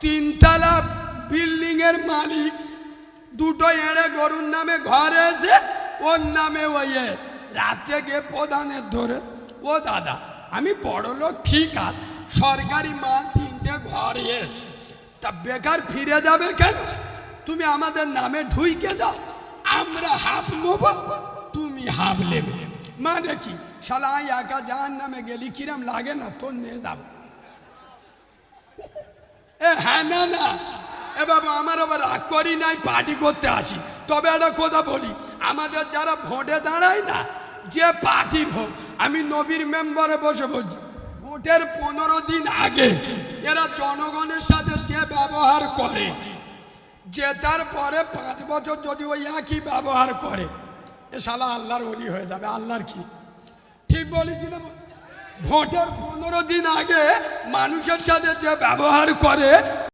তিনতলা বিল্ডিং এর মালিক দুটো এড়ে গরুর নামে ঘরে এসে ওর নামে ওই রাত্রে গিয়ে প্রধানের ধরে, ও দাদা আমি বড় লোক ঠিক আছে, সরকারি মাল তিনটে ঘরে এসে তা বেকার ফিরে যাবে কেন, তুমি আমাদের নামে ঢুইকে দাও, আমরা হাফ নেব তুমি হাফ নেবে। মানে কি শালা একা যার নামে গেলি কিরম লাগে না, তোর নিয়ে যাবো। এ হ্যাঁ না না এ বাবা আমার আবার রাগ করি নাই, পার্টি করতে আসি। তবে একটা কথা বলি, আমাদের যারা ভোটে দাঁড়ায় না, যে পার্টির হোক, আমি নবীর মেম্বারে বসে বলছি, ভোটের 15 দিন আগে এরা জনগণের সাথে যে ব্যবহার করে, জেতার পরে 5 বছর যদি ওই একই ব্যবহার করে, এ শালা আল্লাহর ওলি হয়ে যাবে। আল্লাহর কি ঠিক বলেছি না? ভোটের 15 দিন আগে মানুষের সাথে যে ব্যবহার করে